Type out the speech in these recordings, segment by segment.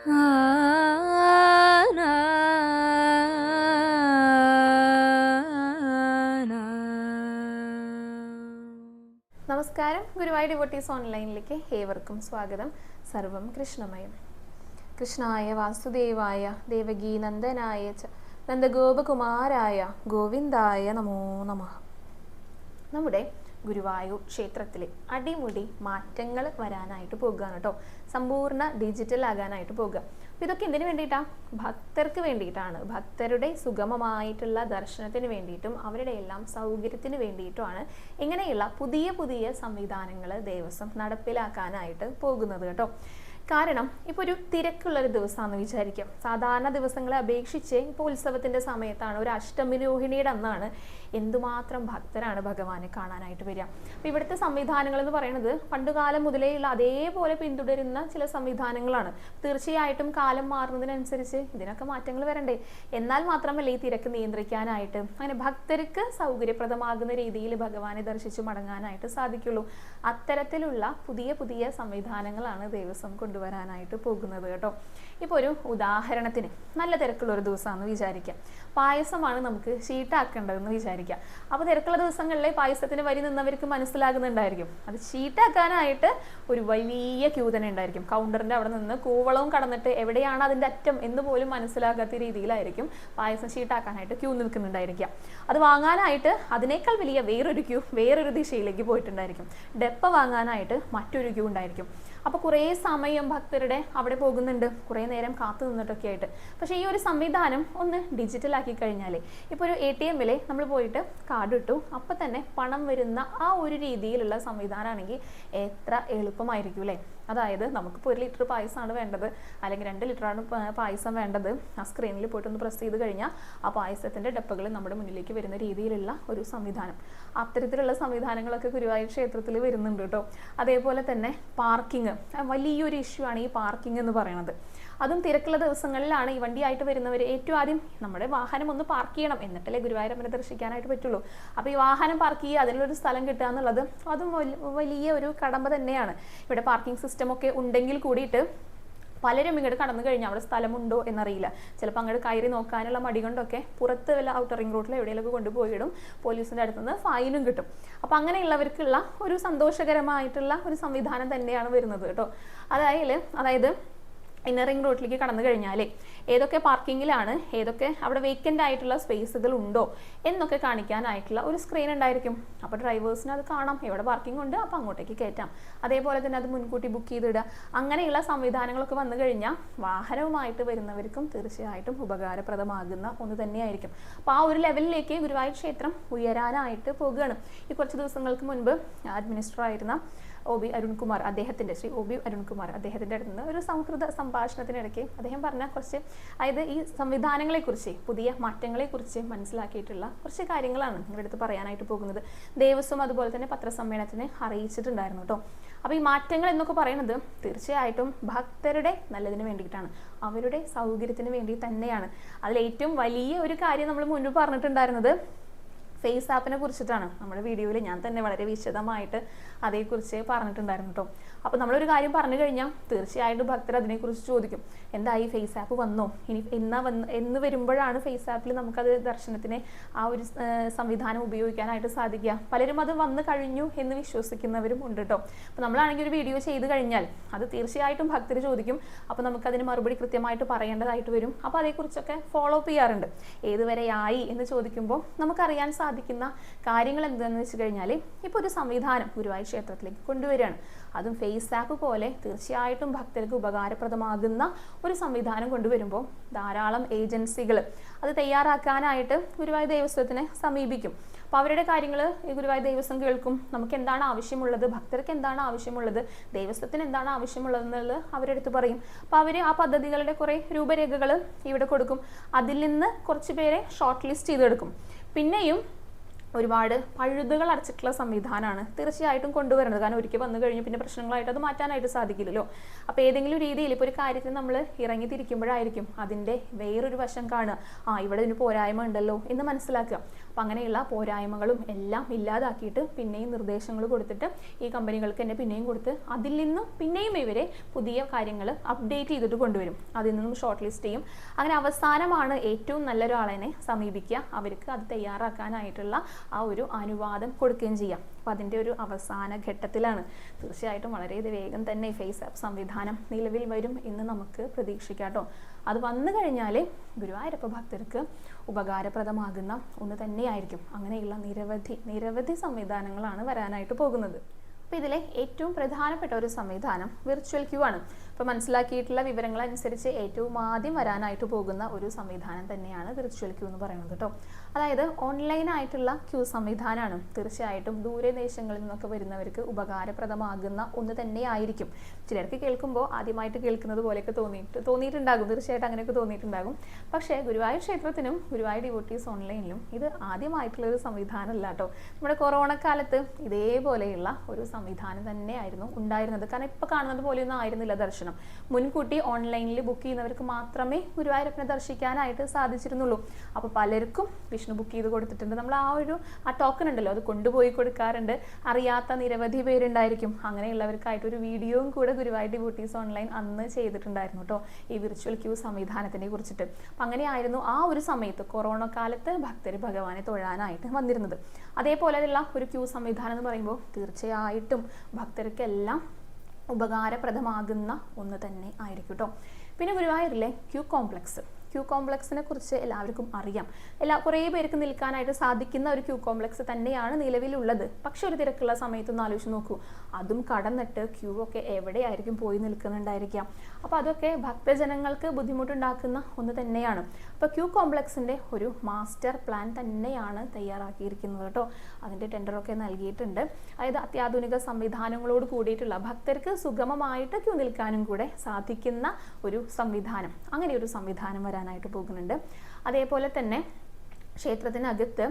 നമസ്കാരം, ഗുരുവായൂർ ഡിവോട്ടീസ് ഓൺലൈനിലേക്ക് ഏവർക്കും സ്വാഗതം. സർവം കൃഷ്ണമയം. കൃഷ്ണായ വാസുദേവായ ദേവകീ നന്ദനായ ച നന്ദഗോപകുമാരായ ഗോവിന്ദായ നമോ നമഃ. നമ്മുടെ ഗുരുവായൂർ ക്ഷേത്രത്തിൽ അടിമുടി മാറ്റങ്ങൾ വരാനായിട്ട് പോകുകയാണ് കേട്ടോ. സമ്പൂർണ്ണ ഡിജിറ്റൽ ആകാനായിട്ട് പോകുക. അപ്പോൾ ഇതൊക്കെ എന്തിനു വേണ്ടിയിട്ടാണ്? ഭക്തർക്ക് വേണ്ടിയിട്ടാണ്. ഭക്തരുടെ സുഗമമായിട്ടുള്ള ദർശനത്തിന് വേണ്ടിയിട്ടും അവരുടെ എല്ലാം സൗകര്യത്തിന് വേണ്ടിയിട്ടുമാണ് ഇങ്ങനെയുള്ള പുതിയ പുതിയ സംവിധാനങ്ങൾ ദേവസ്വം നടപ്പിലാക്കാനായിട്ട് പോകുന്നത് കേട്ടോ. കാരണം ഇപ്പോൾ ഒരു തിരക്കുള്ളൊരു ദിവസമാണെന്ന് വിചാരിക്കാം. സാധാരണ ദിവസങ്ങളെ അപേക്ഷിച്ച് ഇപ്പോൾ ഉത്സവത്തിൻ്റെ സമയത്താണ്, ഒരു അഷ്ടമി രോഹിണിയുടെ അന്നാണ് എന്തുമാത്രം ഭക്തരാണ് ഭഗവാനെ കാണാനായിട്ട് വരിക. അപ്പോൾ ഇവിടുത്തെ സംവിധാനങ്ങൾ എന്ന് പറയുന്നത് പണ്ടുകാലം മുതലേയുള്ള അതേപോലെ പിന്തുടരുന്ന ചില സംവിധാനങ്ങളാണ്. തീർച്ചയായിട്ടും കാലം മാറുന്നതിനനുസരിച്ച് ഇതിനൊക്കെ മാറ്റങ്ങൾ വരണ്ടേ. എന്നാൽ മാത്രമല്ല ഈ തിരക്ക് നിയന്ത്രിക്കാനായിട്ട് അങ്ങനെ ഭക്തർക്ക് സൗകര്യപ്രദമാകുന്ന രീതിയിൽ ഭഗവാനെ ദർശിച്ചു മടങ്ങാനായിട്ട് സാധിക്കുള്ളൂ. അത്തരത്തിലുള്ള പുതിയ പുതിയ സംവിധാനങ്ങളാണ് ദേവസ്വം കൊണ്ടുവരാനായിട്ട് പോകുന്നത് കേട്ടോ. ഇപ്പോൾ ഒരു ഉദാഹരണത്തിന് നല്ല തിരക്കുള്ള ഒരു ദിവസമാണെന്ന് വിചാരിക്കാം. പായസമാണ് നമുക്ക് ഷീട്ടാക്കേണ്ടതെന്ന് വിചാരിക്കാം. അപ്പോൾ തിരക്കുള്ള ദിവസങ്ങളിലെ പായസത്തിന് വരി നിന്നവർക്ക് മനസ്സിലാകുന്നുണ്ടായിരിക്കും അത് ഷീട്ടാക്കാനായിട്ട് ഒരു വലിയ ക്യൂ തന്നെ ഉണ്ടായിരിക്കും. കൗണ്ടറിൻ്റെ അവിടെ നിന്ന് കൂവളവും കടന്നിട്ട് എവിടെയാണ് അതിൻ്റെ അറ്റം എന്ന് പോലും മനസ്സിലാകാത്ത രീതിയിലായിരിക്കും പായസം ഷീട്ടാക്കാനായിട്ട് ക്യൂ നിൽക്കുന്നുണ്ടായിരിക്കാം. അത് വാങ്ങാനായിട്ട് അതിനേക്കാൾ വലിയ വേറൊരു ക്യൂ വേറൊരു ദിശയിലേക്ക് പോയിട്ടുണ്ടായിരിക്കും. ഡെപ്പ വാങ്ങാനായിട്ട് മറ്റൊരു ക്യൂ ഉണ്ടായിരിക്കും. അപ്പോൾ കുറേ സമയം ഭക്തരുടെ അവിടെ പോകുന്നുണ്ട്, കുറേ നേരം കാത്തു നിന്നിട്ടൊക്കെ ആയിട്ട്. പക്ഷേ ഈ ഒരു സംവിധാനം ഒന്ന് ഡിജിറ്റലാക്കി കഴിഞ്ഞാൽ, ഇപ്പോൾ ഒരു ATM-ൽ നമ്മൾ പോയിട്ട് കാർഡ് ഇട്ടു, അപ്പം തന്നെ പണം വരുന്ന ആ ഒരു രീതിയിലുള്ള സംവിധാനമാണെങ്കിൽ എത്ര എളുപ്പമായിരിക്കും അല്ലേ. അതായത് നമുക്കിപ്പോൾ 1 ലിറ്റർ പായസമാണ് വേണ്ടത്, അല്ലെങ്കിൽ 2 ലിറ്ററാണ് പായസം വേണ്ടത്. ആ സ്ക്രീനിൽ പോയിട്ടൊന്ന് പ്രസ് ചെയ്ത് കഴിഞ്ഞാൽ ആ പായസത്തിൻ്റെ ഡപ്പകൾ നമ്മുടെ മുന്നിലേക്ക് വരുന്ന രീതിയിലുള്ള ഒരു സംവിധാനം. അത്തരത്തിലുള്ള സംവിധാനങ്ങളൊക്കെ ഗുരുവായൂർ ക്ഷേത്രത്തിൽ വരുന്നുണ്ട് കേട്ടോ. അതേപോലെ തന്നെ പാർക്കിംഗ് വലിയൊരു ഇഷ്യൂ ആണ് ഈ പാർക്കിംഗ് എന്ന് പറയുന്നത്. അതും തിരക്കുള്ള ദിവസങ്ങളിലാണ് ഈ വണ്ടിയായിട്ട് വരുന്നവർ ഏറ്റവും ആദ്യം നമ്മുടെ വാഹനം ഒന്ന് പാർക്ക് ചെയ്യണം, എന്നിട്ടല്ലേ ഗുരുവായൂരപ്പനെ ദർശിക്കാനായിട്ട് പറ്റുള്ളൂ. അപ്പോൾ ഈ വാഹനം പാർക്ക് ചെയ്യുക, അതിനുള്ളൊരു സ്ഥലം കിട്ടുക എന്നുള്ളത് അതും വലിയ ഒരു കടമ്പ തന്നെയാണ്. ഇവിടെ പാർക്കിംഗ് സിസ്റ്റമൊക്കെ ഉണ്ടെങ്കിൽ കൂടിയിട്ട് പലരും ഇങ്ങോട്ട് കടന്നു കഴിഞ്ഞാൽ അവിടെ സ്ഥലമുണ്ടോ എന്നറിയില്ല. ചിലപ്പോൾ അങ്ങോട്ട് കയറി നോക്കാനുള്ള മടി കൊണ്ടൊക്കെ പുറത്ത് വല്ല ഔട്ടർ റിംഗ് റോഡിൽ എവിടെയെങ്കിലൊക്കെ കൊണ്ടുപോയിടും. പോലീസിൻ്റെ അടുത്ത് നിന്ന് ഫൈനും കിട്ടും. അപ്പോൾ അങ്ങനെയുള്ളവർക്കുള്ള ഒരു സന്തോഷകരമായിട്ടുള്ള ഒരു സംവിധാനം തന്നെയാണ് വരുന്നത് കേട്ടോ. അതായത് ഇന്നർ റിംഗ് റോഡിലേക്ക് കടന്നു കഴിഞ്ഞാൽ ഏതൊക്കെ പാർക്കിങ്ങിലാണ്, ഏതൊക്കെ അവിടെ വേക്കൻ്റ് ആയിട്ടുള്ള സ്പേസുകൾ ഉണ്ടോ എന്നൊക്കെ കാണിക്കാനായിട്ടുള്ള ഒരു സ്ക്രീൻ ഉണ്ടായിരിക്കും. അപ്പോൾ ഡ്രൈവേഴ്സിന് അത് കാണാം, എവിടെ പാർക്കിംഗ് ഉണ്ട്, അപ്പോൾ അങ്ങോട്ടേക്ക് കയറ്റാം. അതേപോലെ തന്നെ അത് മുൻകൂട്ടി ബുക്ക് ചെയ്തിടുക. അങ്ങനെയുള്ള സംവിധാനങ്ങളൊക്കെ വന്നു കഴിഞ്ഞാൽ വാഹനവുമായിട്ട് വരുന്നവർക്കും തീർച്ചയായിട്ടും ഉപകാരപ്രദമാകുന്ന ഒന്ന് തന്നെയായിരിക്കും. അപ്പോൾ ആ ഒരു ലെവലിലേക്ക് ഗുരുവായൂർ ക്ഷേത്രം ഉയരാനായിട്ട് പോകുകയാണ്. ഈ കുറച്ച് ദിവസങ്ങൾക്ക് മുൻപ് അഡ്മിനിസ്ട്രേറ്റർ ആയിരുന്ന OB അരുൺകുമാർ, ശ്രീ OB അരുൺകുമാർ അദ്ദേഹത്തിൻ്റെ അടുത്ത് നിന്ന് ഒരു സൗഹൃദ സംഭാഷണത്തിനിടയ്ക്ക് അദ്ദേഹം പറഞ്ഞ കുറച്ച്, അതായത് ഈ സംവിധാനങ്ങളെക്കുറിച്ച്, പുതിയ മാറ്റങ്ങളെക്കുറിച്ച് മനസ്സിലാക്കിയിട്ടുള്ള കുറച്ച് കാര്യങ്ങളാണ് ഇവിടെ അടുത്ത് പറയാനായിട്ട് പോകുന്നത്. ദേവസ്വം അതുപോലെ തന്നെ പത്രസമ്മേളനത്തിന് അറിയിച്ചിട്ടുണ്ടായിരുന്നു കേട്ടോ. അപ്പോൾ ഈ മാറ്റങ്ങൾ എന്നൊക്കെ പറയുന്നത് തീർച്ചയായിട്ടും ഭക്തരുടെ നല്ലതിന് വേണ്ടിയിട്ടാണ്, അവരുടെ സൗകര്യത്തിന് വേണ്ടി തന്നെയാണ്. അതിലേറ്റവും വലിയ ഒരു കാര്യം നമ്മൾ മുൻപ് പറഞ്ഞിട്ടുണ്ടായിരുന്നത് ഫേസ് ആപ്പിനെ കുറിച്ചിട്ടാണ്. നമ്മുടെ വീഡിയോയിൽ ഞാൻ തന്നെ വളരെ വിശദമായിട്ട് അതേക്കുറിച്ച് പറഞ്ഞിട്ടുണ്ടായിരുന്നു കേട്ടോ. അപ്പോൾ നമ്മളൊരു കാര്യം പറഞ്ഞു കഴിഞ്ഞാൽ തീർച്ചയായിട്ടും ഭക്തർ അതിനെക്കുറിച്ച് ചോദിക്കും, എന്തായി ഫേസ് ആപ്പ് വന്നോ, ഇനി എന്ന് വരുമ്പോഴാണ് ഫേസ് ആപ്പിൽ നമുക്കത് ദർശനത്തിന് ആ ഒരു സംവിധാനം ഉപയോഗിക്കാനായിട്ട് സാധിക്കുക. പലരും അത് വന്നു കഴിഞ്ഞു എന്ന് വിശ്വസിക്കുന്നവരും ഉണ്ട് കേട്ടോ. അപ്പോൾ നമ്മളാണെങ്കിൽ ഒരു വീഡിയോ ചെയ്ത് കഴിഞ്ഞാൽ അത് തീർച്ചയായിട്ടും ഭക്തർ ചോദിക്കും. അപ്പോൾ നമുക്കതിന് മറുപടി കൃത്യമായിട്ട് പറയേണ്ടതായിട്ട് വരും. അപ്പോൾ അതേക്കുറിച്ചൊക്കെ ഫോളോ അപ്പ് ചെയ്യാറുണ്ട്. ഏതുവരെയായി എന്ന് ചോദിക്കുമ്പോൾ നമുക്കറിയാൻ സാധിക്കുന്ന കാര്യങ്ങൾ എന്താണെന്ന് വെച്ച് കഴിഞ്ഞാൽ, ഇപ്പോൾ ഒരു സംവിധാനം ഗുരുവായൂർ ക്ഷേത്രത്തിലേക്ക് കൊണ്ടുവരികയാണ്. അതും ഫേസ് ആപ്പ് പോലെ തീർച്ചയായിട്ടും ഭക്തർക്ക് ഉപകാരപ്രദമാകുന്ന ഒരു സംവിധാനം കൊണ്ടുവരുമ്പോൾ ധാരാളം ഏജൻസികൾ അത് തയ്യാറാക്കാനായിട്ട് ഗുരുവായൂർ ദേവസ്വത്തിനെ സമീപിക്കും. അപ്പോൾ അവരുടെ കാര്യങ്ങൾ ഈ ഗുരുവായൂർ ദേവസ്വം കേൾക്കും. നമുക്ക് എന്താണ് ആവശ്യമുള്ളത്, ഭക്തർക്ക് എന്താണ് ആവശ്യമുള്ളത്, ദേവസ്വത്തിന് എന്താണ് ആവശ്യമുള്ളതെന്നുള്ളത് അവരെടുത്ത് പറയും. അപ്പോൾ അവർ ആ പദ്ധതികളുടെ കുറേ രൂപരേഖകൾ ഇവിടെ കൊടുക്കും. അതിൽ നിന്ന് കുറച്ച് പേരെ ഷോർട്ട് ലിസ്റ്റ് ചെയ്തെടുക്കും. പിന്നെയും ഒരുപാട് പഴുതുകൾ അടച്ചിട്ടുള്ള സംവിധാനമാണ് തീർച്ചയായിട്ടും കൊണ്ടുവരുന്നത്. കാരണം ഒരിക്കൽ വന്നു കഴിഞ്ഞ് പിന്നെ പ്രശ്നങ്ങളായിട്ട് അത് മാറ്റാനായിട്ട് സാധിക്കില്ലല്ലോ. അപ്പോൾ ഏതെങ്കിലും രീതിയിൽ ഇപ്പോൾ ഒരു കാര്യത്തിൽ നമ്മൾ ഇറങ്ങി തിരിക്കുമ്പോഴായിരിക്കും അതിൻ്റെ വേറൊരു വശം കാണുക. ഇവിടെ ഇതിന് പോരായ്മ ഉണ്ടല്ലോ എന്ന് മനസ്സിലാക്കുക. അപ്പം അങ്ങനെയുള്ള പോരായ്മകളും എല്ലാം ഇല്ലാതാക്കിയിട്ട് പിന്നെയും നിർദ്ദേശങ്ങൾ കൊടുത്തിട്ട് ഈ കമ്പനികൾക്ക് തന്നെ പിന്നെയും കൊടുത്ത് അതിൽ നിന്നും പിന്നെയും ഇവരെ പുതിയ കാര്യങ്ങൾ അപ്ഡേറ്റ് ചെയ്തിട്ട് കൊണ്ടുവരും. അതിൽ നിന്നും ഷോർട്ട് ലിസ്റ്റ് ചെയ്യും. അങ്ങനെ അവസാനമാണ് ഏറ്റവും നല്ലൊരാളെ സമീപിക്കുക, അവർക്ക് അത് തയ്യാറാക്കാനായിട്ടുള്ള ആ ഒരു അനുവാദം കൊടുക്കുകയും ചെയ്യാം. അപ്പം അതിൻ്റെ ഒരു അവസാന ഘട്ടത്തിലാണ്. തീർച്ചയായിട്ടും വളരെ വേഗം തന്നെ ഫേസ് ആപ്പ് സംവിധാനം നിലവിൽ വരും എന്ന് നമുക്ക് പ്രതീക്ഷിക്കാം കേട്ടോ. അത് വന്നു കഴിഞ്ഞാൽ ഗുരുവായൂരപ്പ ഭക്തർക്ക് ഉപകാരപ്രദമാകുന്ന ഒന്ന് തന്നെയായിരിക്കും. അങ്ങനെയുള്ള നിരവധി സംവിധാനങ്ങളാണ് വരാനായിട്ട് പോകുന്നത്. അപ്പോൾ ഇതിലെ ഏറ്റവും പ്രധാനപ്പെട്ട ഒരു സംവിധാനം വിർച്വൽ ക്യൂ ആണ്. ഇപ്പോൾ മനസ്സിലാക്കിയിട്ടുള്ള വിവരങ്ങൾ അനുസരിച്ച് ഏറ്റവും ആദ്യം വരാനായിട്ട് പോകുന്ന ഒരു സംവിധാനം തന്നെയാണ് വിർച്വൽ ക്യൂ എന്ന് പറയുന്നത് കേട്ടോ. അതായത് ഓൺലൈനായിട്ടുള്ള ക്യൂ സംവിധാനമാണ്. തീർച്ചയായിട്ടും ദൂരദേശങ്ങളിൽ നിന്നൊക്കെ വരുന്നവർക്ക് ഉപകാരപ്രദമാകുന്ന ഒന്ന് തന്നെയായിരിക്കും. ചിലർക്ക് കേൾക്കുമ്പോൾ ആദ്യമായിട്ട് കേൾക്കുന്നത് പോലെയൊക്കെ തോന്നിയിട്ടുണ്ടാകും. തീർച്ചയായിട്ടും അങ്ങനെയൊക്കെ തോന്നിയിട്ടുണ്ടാകും. പക്ഷേ ഗുരുവായൂർ ക്ഷേത്രത്തിനും ഗുരുവായൂർ ഡിവോട്ടീസ് ഓൺലൈനിലും ഇത് ആദ്യമായിട്ടുള്ളൊരു സംവിധാനമല്ല കേട്ടോ. നമ്മുടെ കൊറോണ കാലത്ത് ഇതേപോലെയുള്ള ഒരു സംവിധാനം തന്നെയായിരുന്നു ഉണ്ടായിരുന്നത്. കാരണം ഇപ്പോൾ കാണുന്നത് പോലെയൊന്നും ആയിരുന്നില്ല ദർശനം. മുൻകൂട്ടി ഓൺലൈനിൽ ബുക്ക് ചെയ്യുന്നവർക്ക് മാത്രമേ ഗുരുവായൂരപ്പനെ ദർശിക്കാനായിട്ട് സാധിച്ചിരുന്നുള്ളൂ. അപ്പോൾ പലർക്കും വിഷ്ണു ബുക്ക് ചെയ്ത് കൊടുത്തിട്ടുണ്ട്. നമ്മൾ ആ ടോക്കൺ ഉണ്ടല്ലോ അത് കൊണ്ടുപോയി കൊടുക്കാറുണ്ട്. അറിയാത്ത നിരവധി പേരുണ്ടായിരിക്കും. അങ്ങനെയുള്ളവർക്കായിട്ട് ഒരു വീഡിയോയും കൂടെ ഗുരുവായൂർ ഡിവോട്ടീസ് ഓൺലൈൻ അന്ന് ചെയ്തിട്ടുണ്ടായിരുന്നു കേട്ടോ, ഈ വിർച്വൽ ക്യൂ സംവിധാനത്തിനെ കുറിച്ചിട്ട്. അപ്പം അങ്ങനെയായിരുന്നു ആ ഒരു സമയത്ത് കൊറോണ കാലത്ത് ഭക്തർ ഭഗവാനെ തൊഴാനായിട്ട് വന്നിരുന്നത്. അതേപോലെയുള്ള ഒരു ക്യൂ സംവിധാനം എന്ന് പറയുമ്പോൾ തീർച്ചയായിട്ടും ഭക്തർക്കെല്ലാം ഉപകാരപ്രദമാകുന്ന ഒന്ന് തന്നെ ആയിരിക്കും കേട്ടോ. പിന്നെ ഗുരുവായൂരിലെ ക്യൂ കോംപ്ലക്സിനെ കുറിച്ച് എല്ലാവർക്കും അറിയാം. കുറേ പേർക്ക് നിൽക്കാനായിട്ട് സാധിക്കുന്ന ഒരു ക്യൂ കോംപ്ലക്സ് തന്നെയാണ് നിലവിലുള്ളത്. പക്ഷെ ഒരു തിരക്കുള്ള സമയത്തൊന്ന് ആലോചിച്ച് നോക്കൂ, അതും കടന്നിട്ട് ക്യൂ ഒക്കെ എവിടെയായിരിക്കും പോയി നിൽക്കുന്നുണ്ടായിരിക്കാം. അപ്പോൾ അതൊക്കെ ഭക്തജനങ്ങൾക്ക് ബുദ്ധിമുട്ടുണ്ടാക്കുന്ന ഒന്ന് തന്നെയാണ്. അപ്പോൾ ക്യൂ കോംപ്ലക്സിൻ്റെ ഒരു മാസ്റ്റർ പ്ലാൻ തന്നെയാണ് തയ്യാറാക്കിയിരിക്കുന്നത് കേട്ടോ. അതിൻ്റെ ടെൻഡറൊക്കെ നൽകിയിട്ടുണ്ട്. അതായത് അത്യാധുനിക സംവിധാനങ്ങളോട് കൂടിയിട്ടുള്ള ഭക്തർക്ക് സുഗമമായിട്ട് ക്യൂ നിൽക്കാനും കൂടെ സാധിക്കുന്ന ഒരു സംവിധാനം, അങ്ങനെ ഒരു സംവിധാനം വരാനായിട്ട് പോകുന്നുണ്ട്. അതേപോലെ തന്നെ ക്ഷേത്രത്തിനകത്ത്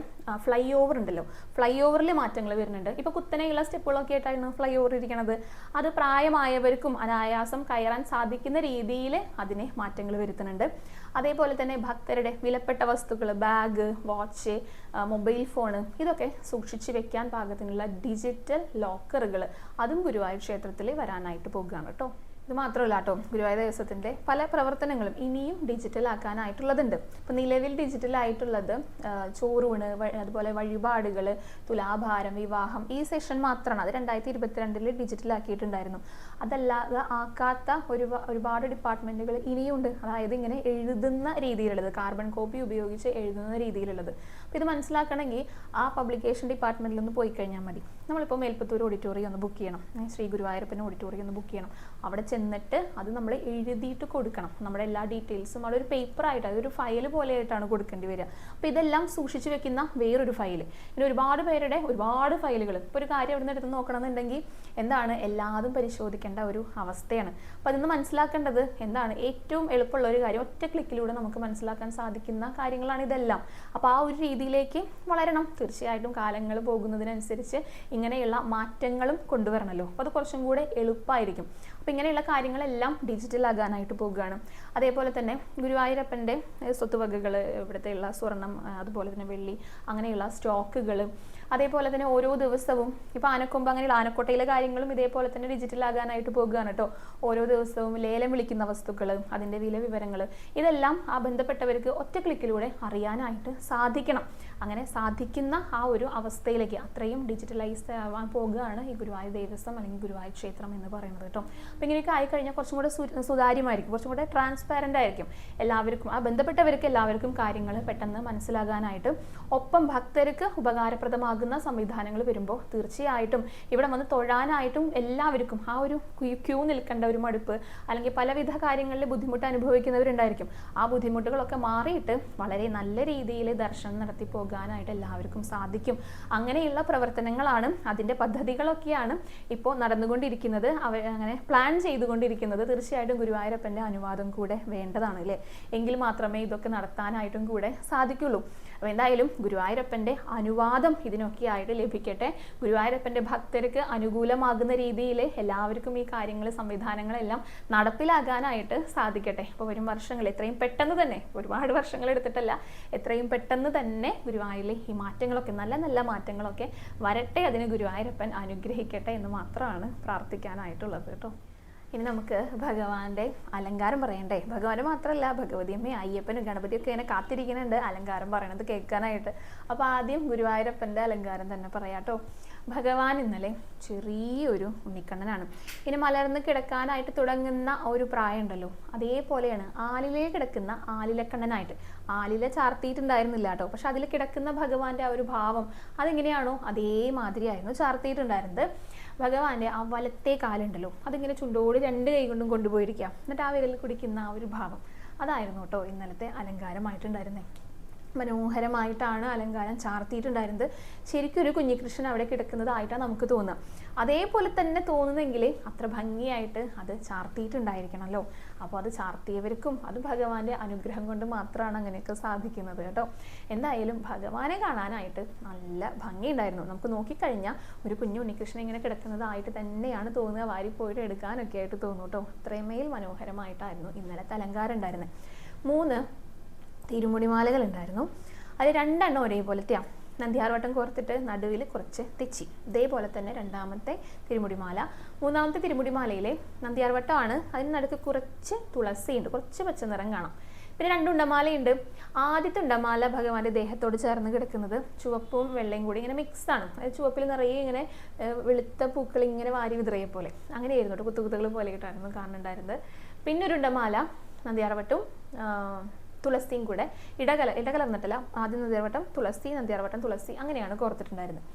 ഫ്ലൈ ഓവർ ഉണ്ടല്ലോ, ഫ്ലൈ ഓവറിൽ മാറ്റങ്ങൾ വരുന്നുണ്ട്. ഇപ്പോൾ കുത്തനെയുള്ള സ്റ്റെപ്പുകളൊക്കെ ആയിട്ടാണ് ഫ്ലൈ ഓവർ ഇരിക്കുന്നത്. അത് പ്രായമായവർക്കും അനായാസം കയറാൻ സാധിക്കുന്ന രീതിയിൽ അതിനെ മാറ്റങ്ങൾ വരുത്തുന്നുണ്ട്. അതേപോലെ തന്നെ ഭക്തരുടെ വിലപ്പെട്ട വസ്തുക്കൾ, ബാഗ്, വാച്ച്, മൊബൈൽ ഫോണ്, ഇതൊക്കെ സൂക്ഷിച്ച് വെക്കാൻ പാകത്തിനുള്ള ഡിജിറ്റൽ ലോക്കറുകൾ അതും ഗുരുവായൂർ ക്ഷേത്രത്തിൽ വരാനായിട്ട് പോകുകയാണ് കേട്ടോ. ഇത് മാത്രമല്ല കേട്ടോ, ഗുരുവായൂർ ദേവസ്വത്തിൻ്റെ പല പ്രവർത്തനങ്ങളും ഇനിയും ഡിജിറ്റൽ ആക്കാനായിട്ടുള്ളതുണ്ട്. ഇപ്പം നിലവിൽ ഡിജിറ്റൽ ആയിട്ടുള്ളത് ചോറൂണ്, അതുപോലെ വഴിപാടുകൾ, തുലാഭാരം, വിവാഹം, ഈ സെഷൻ മാത്രമാണ്. അത് 2022 ഡിജിറ്റൽ ആക്കിയിട്ടുണ്ടായിരുന്നു. അതല്ലാതെ ആക്കാത്ത ഒരുപാട് ഡിപ്പാർട്ട്മെൻറ്റുകൾ ഇനിയുണ്ട്. അതായത് ഇങ്ങനെ എഴുതുന്ന രീതിയിലുള്ളത്, കാർബൺ കോപ്പി ഉപയോഗിച്ച് എഴുതുന്ന രീതിയിലുള്ളത്. അപ്പോൾ ഇത് മനസ്സിലാക്കണമെങ്കിൽ ആ പബ്ലിക്കേഷൻ ഡിപ്പാർട്ട്മെൻറ്റിൽ ഒന്ന് പോയി കഴിഞ്ഞാൽ മതി. നമ്മളിപ്പോൾ മേൽപ്പത്തൂർ ഓഡിറ്റോറിയം ഒന്ന് ബുക്ക് ചെയ്യണം, ശ്രീ ഗുരുവായൂരപ്പൻ ഓഡിറ്റോറിയം ഒന്ന് ബുക്ക് ചെയ്യണം. അവിടെ ചെന്നിട്ട് അത് നമ്മൾ എഴുതിയിട്ട് കൊടുക്കണം. നമ്മുടെ എല്ലാ ഡീറ്റെയിൽസും അവിടെ ഒരു പേപ്പറായിട്ട്, അതൊരു ഫയൽ പോലെയായിട്ടാണ് കൊടുക്കേണ്ടി വരിക. അപ്പോൾ ഇതെല്ലാം സൂക്ഷിച്ച് വെക്കുന്ന വേറൊരു ഫയൽ. ഇനി ഒരുപാട് പേരുടെ ഒരുപാട് ഫയലുകൾ, ഇപ്പോൾ ഒരു കാര്യം അവിടെ നിന്ന് എടുത്ത് നോക്കണമെന്നുണ്ടെങ്കിൽ എന്താണ് എല്ലാതും പരിശോധിക്കേണ്ട ഒരു അവസ്ഥയാണ്. അപ്പോൾ അതിന്ന് മനസ്സിലാക്കേണ്ടത് എന്താണ്, ഏറ്റവും എളുപ്പമുള്ള ഒരു കാര്യം, ഒറ്റ ക്ലിക്കിലൂടെ നമുക്ക് മനസ്സിലാക്കാൻ സാധിക്കുന്ന കാര്യങ്ങളാണ് ഇതെല്ലാം. അപ്പോൾ ആ ഒരു രീതിയിലേക്ക് വളരണം. തീർച്ചയായിട്ടും കാലങ്ങൾ പോകുന്നതിനനുസരിച്ച് ഇങ്ങനെയുള്ള മാറ്റങ്ങളും കൊണ്ടുവരണമല്ലോ. അപ്പോൾ അത് കുറച്ചും കൂടെ എളുപ്പമായിരിക്കും. അപ്പോൾ ഇങ്ങനെയുള്ള കാര്യങ്ങളെല്ലാം ഡിജിറ്റൽ ആകാനായിട്ട് പോകുകയാണ്. അതേപോലെ തന്നെ ഗുരുവായൂരപ്പൻ്റെ സ്വത്തുവകകൾ, ഇവിടുത്തെയുള്ള സ്വർണം, അതുപോലെ തന്നെ വെള്ളി, അങ്ങനെയുള്ള സ്റ്റോക്കുകൾ, അതേപോലെ തന്നെ ഓരോ ദിവസവും ഇപ്പോൾ ആനക്കൊമ്പ്, അങ്ങനെയുള്ള ആനക്കോട്ടയിലെ കാര്യങ്ങളും ഇതേപോലെ തന്നെ ഡിജിറ്റൽ ആകാനായിട്ട് പോകുകയാണ് കേട്ടോ. ഓരോ ദിവസവും ലേലം വിളിക്കുന്ന വസ്തുക്കൾ, അതിൻ്റെ വില വിവരങ്ങൾ, ഇതെല്ലാം ആ ബന്ധപ്പെട്ടവർക്ക് ഒറ്റ ക്ലിക്കിലൂടെ അറിയാനായിട്ട് സാധിക്കണം. അങ്ങനെ സാധിക്കുന്ന ആ ഒരു അവസ്ഥയിലേക്ക് അത്രയും ഡിജിറ്റലൈസ്ഡ് ആവാൻ പോകുകയാണ് ഈ ഗുരുവായൂർ ദേവസ്വം അല്ലെങ്കിൽ ഗുരുവായൂർ ക്ഷേത്രം എന്ന് പറയുന്നത് കേട്ടോ. അപ്പോൾ ഇങ്ങനെയൊക്കെ ആയിക്കഴിഞ്ഞാൽ കുറച്ചും കൂടെ സുതാര്യമായിരിക്കും, കുറച്ചും കൂടെ ട്രാൻസ്പാരൻ്റ് ആയിരിക്കും. എല്ലാവർക്കും, ആ ബന്ധപ്പെട്ടവർക്ക് എല്ലാവർക്കും കാര്യങ്ങൾ പെട്ടെന്ന് മനസ്സിലാകാനായിട്ട്, ഒപ്പം ഭക്തർക്ക് ഉപകാരപ്രദമാകും അനുകൂലമാകുന്ന സംവിധാനങ്ങൾ വരുമ്പോൾ തീർച്ചയായിട്ടും ഇവിടെ വന്ന് തൊഴാനായിട്ടും എല്ലാവർക്കും ആ ഒരു ക്യൂ നിൽക്കേണ്ട ഒരു മടുപ്പ്, അല്ലെങ്കിൽ പലവിധ കാര്യങ്ങളിൽ ബുദ്ധിമുട്ട് അനുഭവിക്കുന്നവരുണ്ടായിരിക്കും. ആ ബുദ്ധിമുട്ടുകളൊക്കെ മാറിയിട്ട് വളരെ നല്ല രീതിയിൽ ദർശനം നടത്തി പോകാനായിട്ട് എല്ലാവർക്കും സാധിക്കും. അങ്ങനെയുള്ള പ്രവർത്തനങ്ങളാണ്, അതിൻ്റെ പദ്ധതികളൊക്കെയാണ് ഇപ്പോൾ നടന്നുകൊണ്ടിരിക്കുന്നത്. അങ്ങനെ പ്ലാൻ ചെയ്തുകൊണ്ടിരിക്കുന്നത്. തീർച്ചയായിട്ടും ഗുരുവായൂരപ്പൻ്റെ അനുവാദം കൂടെ വേണ്ടതാണ് അല്ലേ, എങ്കിൽ മാത്രമേ ഇതൊക്കെ നടത്താനായിട്ടും കൂടെ സാധിക്കുള്ളൂ. അപ്പോൾ എന്തായാലും ഗുരുവായൂരപ്പൻ്റെ അനുവാദം ഇതിനൊക്കെ ആയിട്ട് ലഭിക്കട്ടെ. ഗുരുവായൂരപ്പൻ്റെ ഭക്തർക്ക് അനുകൂലമാകുന്ന രീതിയിൽ എല്ലാവർക്കും ഈ കാര്യങ്ങൾ, സംവിധാനങ്ങളെല്ലാം നടപ്പിലാകാനായിട്ട് സാധിക്കട്ടെ. അപ്പോൾ വരും വർഷങ്ങൾ എത്രയും പെട്ടെന്ന് തന്നെ, ഒരുപാട് വർഷങ്ങൾ എടുത്തിട്ടല്ല, എത്രയും പെട്ടെന്ന് തന്നെ ഗുരുവായൂരിൽ ഈ മാറ്റങ്ങളൊക്കെ, നല്ല നല്ല മാറ്റങ്ങളൊക്കെ വരട്ടെ. അതിന് ഗുരുവായൂരപ്പൻ അനുഗ്രഹിക്കട്ടെ എന്ന് മാത്രമാണ് പ്രാർത്ഥിക്കാനായിട്ടുള്ളത് കേട്ടോ. ഇനി നമുക്ക് ഭഗവാന്റെ അലങ്കാരം പറയണ്ടേ. ഭഗവാന് മാത്രമല്ല, ഭഗവതിയമ്മ, അയ്യപ്പനും ഗണപതിയൊക്കെ ഇങ്ങനെ കാത്തിരിക്കുന്നുണ്ട് അലങ്കാരം പറയണത് കേൾക്കാനായിട്ട്. അപ്പോൾ ആദ്യം ഗുരുവായൂരപ്പൻ്റെ അലങ്കാരം തന്നെ പറയാട്ടോ. ഭഗവാൻ ഇന്നലെ ചെറിയൊരു ഉണ്ണിക്കണ്ണനാണ്. ഇനി മലർന്ന് കിടക്കാനായിട്ട് തുടങ്ങുന്ന ഒരു പ്രായം ഉണ്ടല്ലോ, അതേപോലെയാണ് ആലിലേ കിടക്കുന്ന ആലിലക്കണ്ണനായിട്ട്. ആലില ചാർത്തിയിട്ടുണ്ടായിരുന്നില്ല കേട്ടോ, പക്ഷെ അതിൽ കിടക്കുന്ന ഭഗവാന്റെ ആ ഒരു ഭാവം അതെങ്ങനെയാണോ അതേമാതിരിയായിരുന്നു ചാർത്തിയിട്ടുണ്ടായിരുന്നത്. ഭഗവാന്റെ ആ വലത്തെ കാലുണ്ടല്ലോ, അതിങ്ങനെ ചുണ്ടോട് 2 കൈ കൊണ്ടും കൊണ്ടുപോയിരിക്കാം, എന്നിട്ട് ആ വിരൽ കുടിക്കുന്ന ആ ഒരു ഭാവം, അതായിരുന്നു കേട്ടോ ഇന്നലത്തെ അലങ്കാരമായിട്ടുണ്ടായിരുന്നത്. മനോഹരമായിട്ടാണ് അലങ്കാരം ചാർത്തിയിട്ടുണ്ടായിരുന്നത്. ശരിക്കും ഒരു കുഞ്ഞികൃഷ്ണൻ അവിടെ കിടക്കുന്നതായിട്ടാണ് നമുക്ക് തോന്നുക. അതേപോലെ തന്നെ തോന്നുന്നെങ്കിൽ അത്ര ഭംഗിയായിട്ട് അത് ചാർത്തിയിട്ടുണ്ടായിരിക്കണമല്ലോ. അപ്പോൾ അത് ചാർത്തിയവർക്കും അത് ഭഗവാന്റെ അനുഗ്രഹം കൊണ്ട് മാത്രമാണ് അങ്ങനെയൊക്കെ സാധിക്കുന്നത് കേട്ടോ. എന്തായാലും ഭഗവാനെ കാണാനായിട്ട് നല്ല ഭംഗിയുണ്ടായിരുന്നു. നമുക്ക് നോക്കിക്കഴിഞ്ഞാൽ ഒരു കുഞ്ഞു ഉണ്ണികൃഷ്ണൻ ഇങ്ങനെ കിടക്കുന്നതായിട്ട് തന്നെയാണ് തോന്നുക. വാരിപ്പോയിട്ട് എടുക്കാനൊക്കെ ആയിട്ട് തോന്നും കേട്ടോ. അത്രയുമേൽ മനോഹരമായിട്ടായിരുന്നു ഇന്നലത്തെ അലങ്കാരം ഉണ്ടായിരുന്നത്. 3 തിരുമുടിമാലകൾ ഉണ്ടായിരുന്നു. അത് 2 എണ്ണം ഒരേപോലത്തെയാണ്. നന്ദിയാർവട്ടം കോർത്തിട്ട് നടുവിൽ കുറച്ച് തെച്ചി, ഇതേപോലെ തന്നെ 2ാമത്തെ തിരുമുടിമാല. 3ാമത്തെ തിരുമുടിമാലയിലെ നന്ദിയാർവട്ടമാണ്, അതിന് നടുക്ക് കുറച്ച് തുളസിയുണ്ട്, കുറച്ച് പച്ച നിറം കാണാം. പിന്നെ 2 ഉണ്ടമാലയുണ്ട്. ആദ്യത്തെ ഉണ്ടമാല ഭഗവാന്റെ ദേഹത്തോട് ചേർന്ന് കിടക്കുന്നത് ചുവപ്പും വെള്ളയും കൂടി ഇങ്ങനെ മിക്സാണ്. അതായത് ചുവപ്പിൽ നിറയെ ഇങ്ങനെ വെളുത്ത പൂക്കൾ ഇങ്ങനെ വാരി വിതറിയ പോലെ അങ്ങനെയായിരുന്നു കേട്ടോ, കുത്തുകുത്തുകൾ പോലെ ആയിട്ടായിരുന്നു കാണുന്നുണ്ടായിരുന്നത്. പിന്നെ ഒരു ഉണ്ടമാല നന്ദിയാർവട്ടവും തുളസിയും കൂടെ ഇടകലർന്നിട്ടില്ല. ആദ്യം നന്ദിയാർവട്ടം തുളസി, നന്ദിയാർവട്ടം തുളസി, അങ്ങനെയാണ് കോർത്തിട്ടുണ്ടായിരുന്നത്.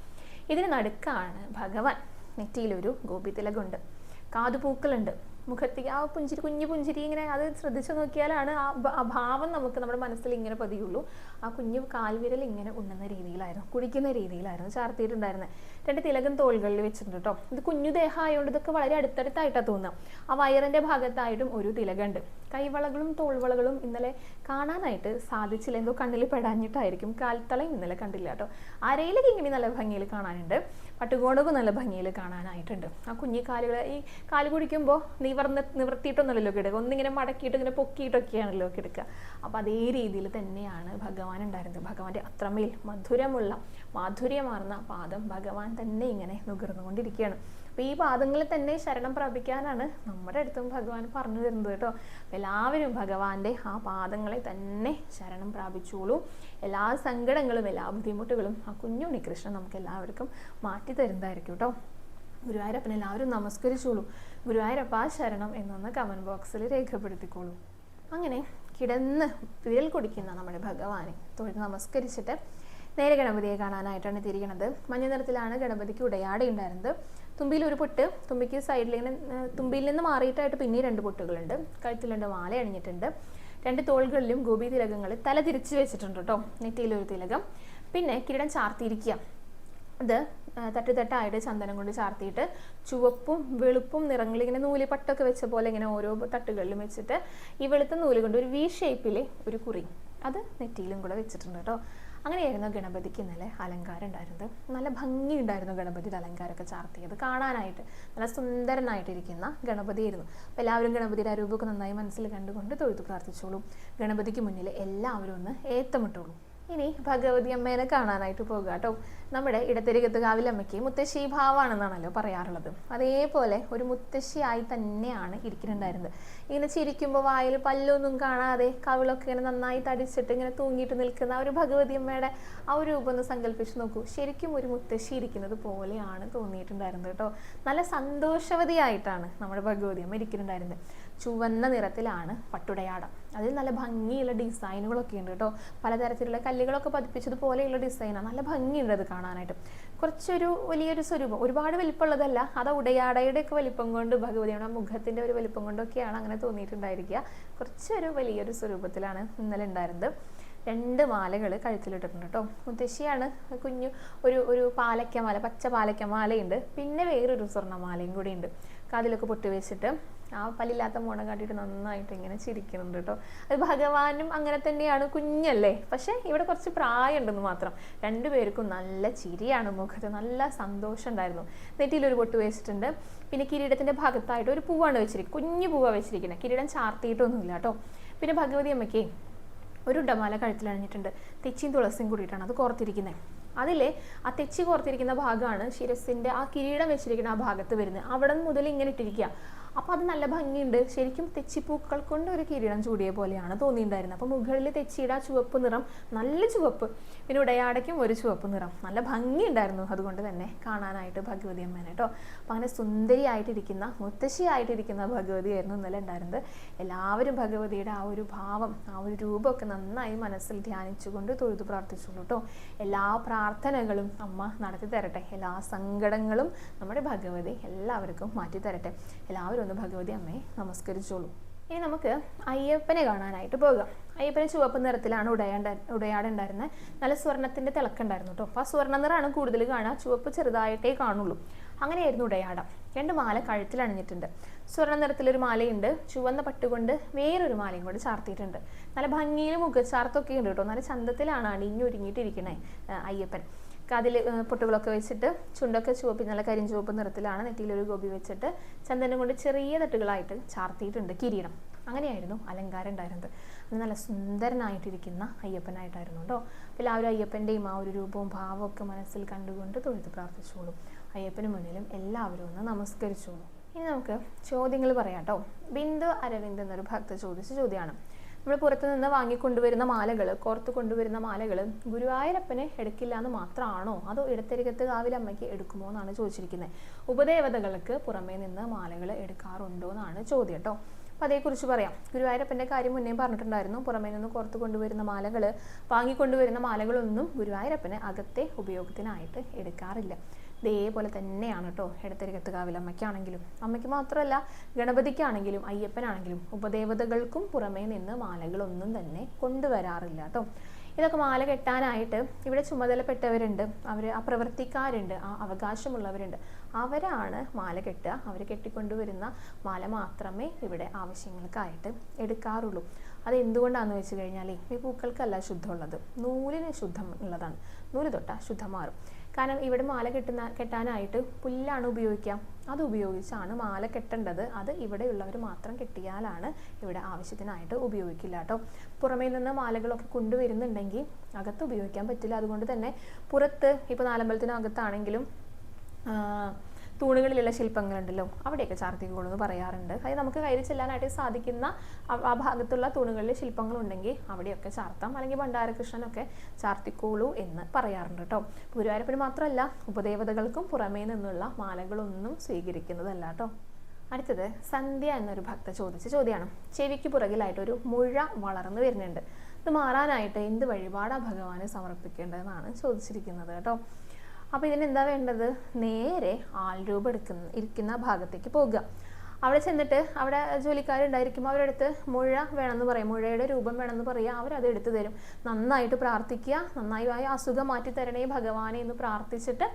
ഇതിന് നടുക്കാണ് ഭഗവാൻ. നെറ്റിയിലൊരു ഗോപിതിലകുണ്ട്, കാതുപൂക്കളുണ്ട്, മുഖത്ത് ആ പുഞ്ചിരി, കുഞ്ഞു പുഞ്ചിരി ഇങ്ങനെ, അത് ശ്രദ്ധിച്ചു നോക്കിയാലാണ് ആ ഭാവം നമുക്ക് നമ്മുടെ മനസ്സിൽ ഇങ്ങനെ പതിയുള്ളൂ. ആ കുഞ്ഞു കാൽവിരൽ ഇങ്ങനെ ഉണ്ണുന്ന രീതിയിലായിരുന്നു, കുടിക്കുന്ന രീതിയിലായിരുന്നു ചാർത്തിയിട്ടുണ്ടായിരുന്നത്. 2 തിലകം തോളുകളിൽ വെച്ചിട്ടുണ്ട് കേട്ടോ. ഇത് കുഞ്ഞു ദേഹമായതുകൊണ്ട് ഇതൊക്കെ വളരെ അടുത്തടുത്തായിട്ടാണ് തോന്നുക. ആ വയറിൻ്റെ ഭാഗത്തായിട്ടും ഒരു തിലകമുണ്ട്. കൈവളകളും തോൾവളകളും ഇന്നലെ കാണാനായിട്ട് സാധിച്ചില്ല, എന്തോ കണ്ണിൽ പെടാഞ്ഞിട്ടായിരിക്കും. കാൽത്തളയും ഇന്നലെ കണ്ടില്ല കേട്ടോ. അരയിലൊക്കെ ഇങ്ങനെ നല്ല ഭംഗിയിൽ കാണാനുണ്ട്, പട്ടുകോണകും നല്ല ഭംഗിയിൽ കാണാനായിട്ടുണ്ട്. ആ കുഞ്ഞി കാലുകൾ, ഈ കാല് കുടിക്കുമ്പോൾ നിവർത്തിയിട്ടൊന്നുമല്ലോ കിടക്കുക, ഒന്നിങ്ങനെ മടക്കിയിട്ട് ഇങ്ങനെ പൊക്കിയിട്ടൊക്കെയാണല്ലോ കിടക്കുക. അപ്പോൾ അതേ രീതിയിൽ തന്നെയാണ് ഭഗവാൻ ഉണ്ടായിരുന്നത്. ഭഗവാന്റെ അത്രമേൽ മാധുര്യമാർന്ന പാദം ഭഗവാൻ തന്നെ ഇങ്ങനെ നുകർന്നുകൊണ്ടിരിക്കുകയാണ്. അപ്പോൾ ഈ പാദങ്ങളിൽ തന്നെ ശരണം പ്രാപിക്കാനാണ് നമ്മുടെ അടുത്തും ഭഗവാൻ പറഞ്ഞു തരുന്നത് കേട്ടോ. എല്ലാവരും ഭഗവാന്റെ ആ പാദങ്ങളെ തന്നെ ശരണം പ്രാപിച്ചോളൂ. എല്ലാ സങ്കടങ്ങളും എല്ലാ ബുദ്ധിമുട്ടുകളും ആ കുഞ്ഞുണ്ണികൃഷ്ണൻ നമുക്ക് എല്ലാവർക്കും മാറ്റി തരുന്നതായിരിക്കും കേട്ടോ. ഗുരുവായൂരപ്പൻ എല്ലാവരും നമസ്കരിച്ചോളൂ. ഗുരുവായൂരപ്പ ശരണം എന്നൊന്ന് കമൻറ്റ് ബോക്സിൽ രേഖപ്പെടുത്തിക്കോളൂ. അങ്ങനെ കിടന്ന് വിരൽ കുടിക്കുന്ന നമ്മുടെ ഭഗവാനെ തൊഴുത് നമസ്കരിച്ചിട്ട് നേരെ ഗണപതിയെ കാണാനായിട്ടാണ് തിരിയണത്. മഞ്ഞ നിറത്തിലാണ് ഗണപതിക്ക് ഉടയാട ഉണ്ടായിരുന്നത്. തുമ്പിയിൽ ഒരു പൊട്ട്, തുമ്പിക്ക് സൈഡിൽ ഇങ്ങനെ തുമ്പിയിൽ നിന്ന് മാറിയിട്ടായിട്ട് പിന്നെ 2 പൊട്ടുകളുണ്ട്. കഴുത്തിൽ 2 മാല അണിഞ്ഞിട്ടുണ്ട്. 2 തോളുകളിലും ഗോപി തിലകങ്ങൾ തല തിരിച്ച് വെച്ചിട്ടുണ്ട് കേട്ടോ. നെറ്റിയിലൊരു തിലകം. പിന്നെ കിരീടം ചാർത്തിയിരിക്കുക. അത് തട്ടായിട്ട് ചന്ദനം കൊണ്ട് ചാർത്തിയിട്ട് ചുവപ്പും വെളുപ്പും നിറങ്ങളിൽ ഇങ്ങനെ നൂലിപ്പട്ടൊക്കെ വെച്ച പോലെ ഇങ്ങനെ ഓരോ തട്ടുകളിലും വെച്ചിട്ട് ഈ വെളുത്ത നൂല് കൊണ്ട് ഒരു വി ഷേപ്പിൽ ഒരു കുറി അത് നെറ്റിയിലും കൂടെ വെച്ചിട്ടുണ്ട് കേട്ടോ. അങ്ങനെയായിരുന്നു ഗണപതിക്ക് ഇന്നലെ അലങ്കാരം ഉണ്ടായിരുന്നത്. നല്ല ഭംഗി ഉണ്ടായിരുന്നു ഗണപതിയുടെ അലങ്കാരമൊക്കെ ചാർത്തിയത് കാണാനായിട്ട്. നല്ല സുന്ദരനായിട്ടിരിക്കുന്ന ഗണപതിയായിരുന്നു. അപ്പോൾ എല്ലാവരും ഗണപതിയുടെ രൂപമൊക്കെ നന്നായി മനസ്സിൽ കണ്ടുകൊണ്ട് തൊഴുതു പ്രാർത്ഥിച്ചോളൂ. ഗണപതിക്ക് മുന്നിൽ എല്ലാവരും ഒന്ന് ഏത്തമിട്ടോളൂ. ഇനി ഭഗവതി അമ്മേനെ കാണാനായിട്ട് പോകുക കേട്ടോ. നമ്മുടെ ഇടത്തിരികത്ത് കാവിലമ്മയ്ക്ക് മുത്തശ്ശി ഭാവമാണെന്നാണല്ലോ പറയാറുള്ളത്. അതേപോലെ ഒരു മുത്തശ്ശിയായി തന്നെയാണ് ഇരിക്കുന്നുണ്ടായിരുന്നത്. ഇങ്ങനെ ചിരിക്കുമ്പോൾ വായിൽ പല്ലൊന്നും കാണാതെ കവിളൊക്കെ ഇങ്ങനെ നന്നായി തടിച്ചിട്ട് ഇങ്ങനെ തൂങ്ങിയിട്ട് നിൽക്കുന്ന ഒരു ഭഗവതി അമ്മയുടെ ആ ഒരു രൂപം ഒന്ന് സങ്കല്പിച്ച് നോക്കൂ. ശരിക്കും ഒരു മുത്തശ്ശി ഇരിക്കുന്നത് പോലെയാണ് തോന്നിയിട്ടുണ്ടായിരുന്നത് കേട്ടോ. നല്ല സന്തോഷവതിയായിട്ടാണ് നമ്മുടെ ഭഗവതി അമ്മ ഇരിക്കുന്നുണ്ടായിരുന്നത്. ചുവന്ന നിറത്തിലാണ് പട്ടുടയാടം. അതിൽ നല്ല ഭംഗിയുള്ള ഡിസൈനുകളൊക്കെ ഉണ്ട് കേട്ടോ. പലതരത്തിലുള്ള കല്ലുകളൊക്കെ പതിപ്പിച്ചതുപോലെയുള്ള ഡിസൈനാണ്. നല്ല ഭംഗിയുണ്ട് അത് കാണാനായിട്ട്. കുറച്ചൊരു വലിയൊരു സ്വരൂപം, ഒരുപാട് വലിപ്പമുള്ളതല്ല. അത് ഉടയാടയുടെ ഒക്കെ വലിപ്പം കൊണ്ട്, ഭഗവതിയുടെ മുഖത്തിൻ്റെ ഒരു വലിപ്പം കൊണ്ടൊക്കെയാണ് അങ്ങനെ തോന്നിയിട്ടുണ്ടായിരിക്കുക. കുറച്ചൊരു വലിയൊരു സ്വരൂപത്തിലാണ് ഇന്നലെ ഉണ്ടായിരുന്നത്. 2 മാലകൾ കഴുത്തിലിട്ടിട്ടുണ്ട് കേട്ടോ. മുത്തശ്ശിയാണ് കുഞ്ഞു ഒരു പാലക്കമാല, പച്ച പാലക്കമാലയുണ്ട്. പിന്നെ വേറൊരു സ്വർണ്ണമാലയും കൂടി ഉണ്ട്. കാതിലൊക്കെ പൊട്ടി വെച്ചിട്ട് ആ പല്ലില്ലാത്ത മോണ കാട്ടിയിട്ട് നന്നായിട്ട് ഇങ്ങനെ ചിരിക്കുന്നുണ്ട് കേട്ടോ. അത് ഭഗവാനും അങ്ങനെ തന്നെയാണ്, കുഞ്ഞല്ലേ, പക്ഷെ ഇവിടെ കുറച്ച് പ്രായമുണ്ടെന്ന് മാത്രം. 2 പേർക്കും നല്ല ചിരിയാണ് മുഖത്ത്, നല്ല സന്തോഷം ഉണ്ടായിരുന്നു. നെറ്റിയിലൊരു പൊട്ട് വെച്ചിട്ടുണ്ട്. പിന്നെ കിരീടത്തിന്റെ ഭാഗത്തായിട്ട് ഒരു പൂവാണ് വെച്ചിരിക്കുന്നത്, കുഞ്ഞു പൂവാണ് വെച്ചിരിക്കുന്നത്. കിരീടം ചാർത്തിയിട്ടൊന്നുമില്ല കേട്ടോ. പിന്നെ ഭഗവതി അമ്മയ്ക്ക് ഒരു ഉണ്ടമാല കഴുത്തിലണിഞ്ഞിട്ടുണ്ട്. തെച്ചിയും തുളസിയും കൂടിയിട്ടാണ് അത് കോർത്തിരിക്കുന്നത്. അതിലെ ആ തെച്ചി കോർത്തിരിക്കുന്ന ഭാഗമാണ് ശിരസിൻ്റെ ആ കിരീടം വെച്ചിരിക്കുന്ന ആ ഭാഗത്ത് വരുന്നത്. അവിടെ മുതൽ ഇങ്ങനെ ഇട്ടിരിക്കുക. അപ്പോൾ അത് നല്ല ഭംഗിയുണ്ട്. ശരിക്കും തെച്ചിപ്പൂക്കൾ കൊണ്ട് ഒരു കിരീടം ചൂടിയ പോലെയാണ് തോന്നിയിട്ടുണ്ടായിരുന്നത്. അപ്പോൾ മുകളിൽ തെച്ചിയുടെ ആ ചുവപ്പ് നിറം, നല്ല ചുവപ്പ്, പിന്നെ ഉടയാടയ്ക്കും ഒരു ചുവപ്പ് നിറം, നല്ല ഭംഗിയുണ്ടായിരുന്നു. അതുകൊണ്ട് തന്നെ കാണാനായിട്ട് ഭഗവതി അമ്മേനെ കേട്ടോ. അപ്പോൾ അങ്ങനെ സുന്ദരിയായിട്ടിരിക്കുന്ന, മുത്തശ്ശിയായിട്ടിരിക്കുന്ന ഭഗവതിയായിരുന്നു ഇന്നലെ ഉണ്ടായിരുന്നത്. എല്ലാവരും ഭഗവതിയുടെ ആ ഒരു ഭാവം, ആ ഒരു രൂപമൊക്കെ നന്നായി മനസ്സിൽ ധ്യാനിച്ചുകൊണ്ട് തൊഴുതു പ്രാർത്ഥിച്ചുള്ളൂ കേട്ടോ. എല്ലാ പ്രാർത്ഥനകളും അമ്മ നടത്തി തരട്ടെ. എല്ലാ സങ്കടങ്ങളും നമ്മുടെ ഭഗവതി എല്ലാവർക്കും മാറ്റി തരട്ടെ. എല്ലാവരും ഒന്ന് ഭഗവതി അമ്മയെ നമസ്കരിച്ചോളൂ. ഇനി നമുക്ക് അയ്യപ്പനെ കാണാനായിട്ട് പോകാം. അയ്യപ്പന് ചുവപ്പ് നിറത്തിലാണ് ഉടയാടുണ്ടായിരുന്നത്. നല്ല സ്വർണ്ണത്തിൻ്റെ തിളക്കുണ്ടായിരുന്നു കേട്ടോ. അപ്പോൾ ആ സ്വർണ്ണ നിറമാണ് കൂടുതൽ കാണുക, ചുവപ്പ് ചെറുതായിട്ടേ കാണുള്ളൂ. അങ്ങനെയായിരുന്നു ഉടയാടം. 2 മാല കഴുത്തിലണിഞ്ഞിട്ടുണ്ട്. സ്വർണ്ണ നിറത്തിലൊരു മാലയുണ്ട്. ചുവന്ന പട്ടുകൊണ്ട് വേറൊരു മാലയും കൂടി ചാർത്തിയിട്ടുണ്ട്. നല്ല ഭംഗിയിൽ മുഖച്ചാർത്തൊക്കെ ഉണ്ട് കേട്ടോ. നല്ല ചന്തത്തിലാണ് അണിഞ്ഞൊരുങ്ങിയിട്ടിരിക്കണേ അയ്യപ്പൻ. അതിൽ പൊട്ടുകളൊക്കെ വെച്ചിട്ട്, ചുണ്ടൊക്കെ ചുവപ്പ്, നല്ല കരിഞ്ചുവപ്പ് നിറത്തിലാണ്. നെറ്റിയിലൊരു ഗോപി വെച്ചിട്ട് ചന്ദനം കൊണ്ട് ചെറിയ തട്ടുകളായിട്ട് ചാർത്തിയിട്ടുണ്ട് കിരീടം. അങ്ങനെയായിരുന്നു അലങ്കാരം ഉണ്ടായിരുന്നത്. അത് നല്ല സുന്ദരനായിട്ടിരിക്കുന്ന അയ്യപ്പനായിട്ടായിരുന്നു കേട്ടോ. അപ്പോൾ എല്ലാവരും അയ്യപ്പൻ്റെയും ആ ഒരു രൂപവും ഭാവവും ഒക്കെ മനസ്സിൽ കണ്ടുകൊണ്ട് തൊഴുത് പ്രാർത്ഥിച്ചോളൂ. അയ്യപ്പന് മുന്നിലും എല്ലാവരും ഒന്ന് നമസ്കരിച്ചോളൂ. ഇനി നമുക്ക് ചോദ്യങ്ങൾ പറയാം കേട്ടോ. ബിന്ദു അരവിന്ദ് എന്നൊരു ഭക്ത ചോദിച്ച ചോദ്യമാണ്. നമ്മൾ പുറത്തു നിന്ന് വാങ്ങിക്കൊണ്ടുവരുന്ന മാലകൾ, കോർത്ത് കൊണ്ടുവരുന്ന മാലകൾ ഗുരുവായൂരപ്പന് എടുക്കില്ല എന്ന് മാത്രമാണോ, അതോ ഇടത്തരികത്ത് കാവിലമ്മയ്ക്ക് എടുക്കുമോ എന്നാണ് ചോദിച്ചിരിക്കുന്നത്. ഉപദേവതകൾക്ക് പുറമേ നിന്ന് മാലകൾ എടുക്കാറുണ്ടോ എന്നാണ് ചോദ്യം കേട്ടോ. അപ്പം അതേക്കുറിച്ച് പറയാം. ഗുരുവായൂരപ്പൻ്റെ കാര്യം മുന്നേ പറഞ്ഞിട്ടുണ്ടായിരുന്നു. പുറമേ നിന്ന് കോർത്ത് കൊണ്ടുവരുന്ന മാലകൾ, വാങ്ങിക്കൊണ്ടുവരുന്ന മാലകളൊന്നും ഗുരുവായൂരപ്പന് അകത്തെ ഉപയോഗത്തിനായിട്ട് എടുക്കാറില്ല. ഇതേപോലെ തന്നെയാണ് കേട്ടോ ഇടത്തരികത്ത് കാവിലമ്മയ്ക്കാണെങ്കിലും. അമ്മയ്ക്ക് മാത്രമല്ല, ഗണപതിക്കാണെങ്കിലും അയ്യപ്പനാണെങ്കിലും ഉപദേവതകൾക്കും പുറമേ നിന്ന് മാലകളൊന്നും തന്നെ കൊണ്ടുവരാറില്ല കേട്ടോ. ഇതൊക്കെ മാല കെട്ടാനായിട്ട് ഇവിടെ ചുമതലപ്പെട്ടവരുണ്ട്, ആ പ്രവർത്തിക്കാരുണ്ട്, ആ അവകാശമുള്ളവരുണ്ട്. അവരാണ് മാല കെട്ടുക. അവർ കെട്ടിക്കൊണ്ടുവരുന്ന മാല മാത്രമേ ഇവിടെ ആവശ്യങ്ങൾക്കായിട്ട് എടുക്കാറുള്ളൂ. അത് എന്തുകൊണ്ടാണെന്ന് വെച്ച് കഴിഞ്ഞാൽ ഈ പൂക്കൾക്കല്ല ശുദ്ധമുള്ളത്, നൂലിന് ശുദ്ധം ഉള്ളതാണ്. നൂല് തൊട്ടാൽ ശുദ്ധം മാറും. കാരണം ഇവിടെ മാല കെട്ടാനായിട്ട് പുല്ലാണ് ഉപയോഗിക്കുക. അത് ഉപയോഗിച്ചാണ് മാല കെട്ടേണ്ടത്. അത് ഇവിടെയുള്ളവർ മാത്രം കെട്ടിയാലാണ് ഇവിടെ ആവശ്യത്തിനായിട്ട് ഉപയോഗിക്കില്ല കേട്ടോ. പുറമേ നിന്ന് മാലകളൊക്കെ കൊണ്ടുവരുന്നുണ്ടെങ്കിൽ അകത്ത് ഉപയോഗിക്കാൻ പറ്റില്ല. അതുകൊണ്ട് തന്നെ പുറത്ത്, ഇപ്പോൾ നാലമ്പലത്തിനകത്താണെങ്കിലും തൂണുകളിലുള്ള ശില്പങ്ങളുണ്ടല്ലോ, അവിടെയൊക്കെ ചാർത്തിക്കോളൂ എന്ന് പറയാറുണ്ട്. അത് നമുക്ക് കയറി ചെല്ലാനായിട്ട് സാധിക്കുന്ന ആ ഭാഗത്തുള്ള തൂണുകളിൽ ശില്പങ്ങളുണ്ടെങ്കിൽ അവിടെയൊക്കെ ചാർത്താം. അല്ലെങ്കിൽ ഭണ്ഡാരകൃഷ്ണനൊക്കെ ചാർത്തിക്കോളൂ എന്ന് പറയാറുണ്ട് കേട്ടോ. ഗുരുവായൂരപ്പന് മാത്രമല്ല, ഉപദേവതകൾക്കും പുറമേ നിന്നുള്ള മാലകളൊന്നും സ്വീകരിക്കുന്നതല്ല കേട്ടോ. അടുത്തത് സന്ധ്യ എന്നൊരു ഭക്ത ചോദിച്ച ചോദ്യമാണ്. ചെവിക്ക് പുറകിലായിട്ടൊരു മുഴ വളർന്നു വരുന്നുണ്ട്. ഇത് മാറാനായിട്ട് എന്ത് വഴിപാടാണ് ഭഗവാന് സമർപ്പിക്കേണ്ടതെന്നാണ് ചോദിച്ചിരിക്കുന്നത് കേട്ടോ. അപ്പോൾ ഇതിനെന്താ വേണ്ടത്? നേരെ ആൾരൂപം ഇരിക്കുന്ന ഭാഗത്തേക്ക് പോകുക. അവിടെ ചെന്നിട്ട് അവിടെ ജോലിക്കാരുണ്ടായിരിക്കും, അവരടുത്ത് മുഴ വേണമെന്ന് പറയും, മുഴയുടെ രൂപം വേണമെന്ന് പറയുക. അവരത് എടുത്തു തരും. നന്നായിട്ട് പ്രാർത്ഥിക്കുക, നന്നായി അസുഖം മാറ്റി തരണേ ഭഗവാനെ എന്ന് പ്രാർത്ഥിച്ചിട്ട്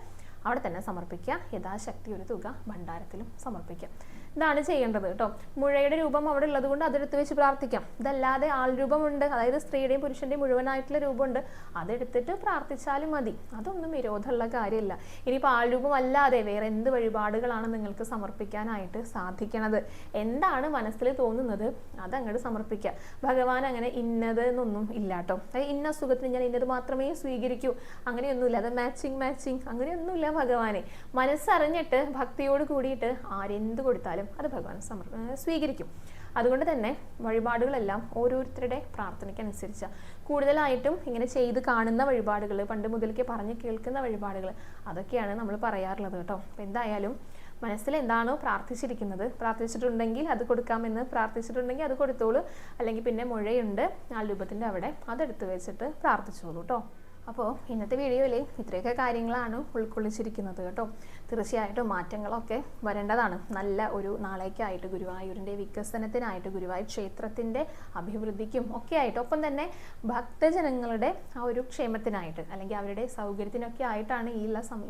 അവിടെ തന്നെ സമർപ്പിക്കുക. യഥാശക്തി ഒരു തുക ഭണ്ഡാരത്തിലും സമർപ്പിക്കുക. ഇതാണ് ചെയ്യേണ്ടത് കേട്ടോ. മുഴയുടെ രൂപം അവിടെ ഉള്ളത് കൊണ്ട് അതെടുത്ത് വെച്ച് പ്രാർത്ഥിക്കാം. ഇതല്ലാതെ ആൾ രൂപമുണ്ട്, അതായത് സ്ത്രീയുടെയും പുരുഷന്റെയും മുഴുവനായിട്ടുള്ള രൂപമുണ്ട്, അതെടുത്തിട്ട് പ്രാർത്ഥിച്ചാലും മതി. അതൊന്നും വിരോധമുള്ള കാര്യമല്ല. ഇനിയിപ്പോൾ ആൾ രൂപം അല്ലാതെ വേറെ എന്ത് വഴിപാടുകളാണ് നിങ്ങൾക്ക് സമർപ്പിക്കാനായിട്ട് സാധിക്കണത്? എന്താണ് മനസ്സിൽ തോന്നുന്നത് അതങ്ങോട്ട് സമർപ്പിക്കുക. ഭഗവാൻ അങ്ങനെ ഇന്നത് എന്നൊന്നും ഇല്ല കേട്ടോ. അതായത് ഇന്ന സുഖത്തിന് ഞാൻ ഇന്നത് മാത്രമേ സ്വീകരിക്കൂ, അങ്ങനെയൊന്നുമില്ല. അത് മാച്ചിങ് അങ്ങനെയൊന്നുമില്ല. ഭഗവാനെ മനസ്സറിഞ്ഞിട്ട് ഭക്തിയോട് കൂടിയിട്ട് ആരെന്ത് കൊടുത്താലും അത് ഭഗവാൻ സ്വീകരിക്കും. അതുകൊണ്ട് തന്നെ വഴിപാടുകളെല്ലാം ഓരോരുത്തരുടെ പ്രാർത്ഥനയ്ക്കനുസരിച്ച്, കൂടുതലായിട്ടും ഇങ്ങനെ ചെയ്ത് കാണുന്ന വഴിപാടുകൾ, പണ്ട് മുതൽക്കേ പറഞ്ഞ് കേൾക്കുന്ന വഴിപാടുകൾ, അതൊക്കെയാണ് നമ്മൾ പറയാറുള്ളത് കേട്ടോ. അപ്പം എന്തായാലും മനസ്സിൽ എന്താണോ പ്രാർത്ഥിച്ചിട്ടുണ്ടെങ്കിൽ അത് കൊടുക്കാമെന്ന് പ്രാർത്ഥിച്ചിട്ടുണ്ടെങ്കിൽ അത് കൊടുത്തോളൂ. അല്ലെങ്കിൽ പിന്നെ മുഴയുണ്ട് ആൽരൂപത്തിൻ്റെ അവിടെ, അതെടുത്ത് വെച്ചിട്ട് പ്രാർത്ഥിച്ചോളൂ കേട്ടോ. അപ്പോൾ ഇന്നത്തെ വീഡിയോയിൽ ഇത്രയൊക്കെ കാര്യങ്ങളാണ് ഉൾക്കൊള്ളിച്ചിരിക്കുന്നത് കേട്ടോ. തീർച്ചയായിട്ടും മാറ്റങ്ങളൊക്കെ വരേണ്ടതാണ്. നല്ല ഒരു നാളേക്കായിട്ട്, ഗുരുവായൂരിൻ്റെ വികസനത്തിനായിട്ട്, ഗുരുവായൂർ ക്ഷേത്രത്തിൻ്റെ അഭിവൃദ്ധിക്കും ഒക്കെ ആയിട്ട്, ഒപ്പം തന്നെ ഭക്തജനങ്ങളുടെ ആ ഒരു ക്ഷേമത്തിനായിട്ട് അല്ലെങ്കിൽ അവരുടെ സൗകര്യത്തിനൊക്കെ ആയിട്ടാണ്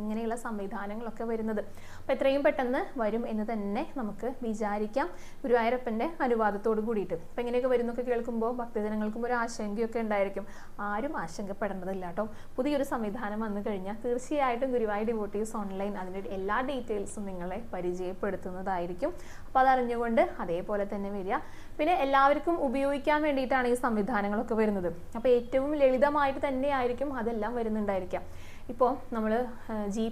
ഇങ്ങനെയുള്ള സംവിധാനങ്ങളൊക്കെ വരുന്നത്. അപ്പോൾ എത്രയും പെട്ടെന്ന് വരും എന്ന് തന്നെ നമുക്ക് വിചാരിക്കാം, ഗുരുവായൂരപ്പൻ്റെ അനുവാദത്തോട് കൂടിയിട്ട്. അപ്പോൾ ഇങ്ങനെയൊക്കെ വരുന്നൊക്കെ കേൾക്കുമ്പോൾ ഭക്തജനങ്ങൾക്കും ഒരു ആശങ്കയൊക്കെ ഉണ്ടായിരിക്കും. ആരും ആശങ്കപ്പെടേണ്ടതില്ല കേട്ടോ. പുതിയൊരു സംവിധാനം വന്നു കഴിഞ്ഞാൽ തീർച്ചയായിട്ടും ഗുരുവായൂർ ഡിവോട്ടീസ് ഓൺലൈൻ അതിൻ്റെ എല്ലാ ഡീറ്റെയിൽസും നിങ്ങളെ പരിചയപ്പെടുത്തുന്നതായിരിക്കും. അപ്പോൾ അതറിഞ്ഞുകൊണ്ട് അതേപോലെ തന്നെ വരിക. പിന്നെ എല്ലാവർക്കും ഉപയോഗിക്കാൻ വേണ്ടിയിട്ടാണ് ഈ സംവിധാനങ്ങളൊക്കെ വരുന്നത്. അപ്പോൾ ഏറ്റവും ലളിതമായിട്ട് തന്നെയായിരിക്കും അതെല്ലാം വരുന്നുണ്ടായിരിക്കാം. ഇപ്പോൾ നമ്മൾ ജി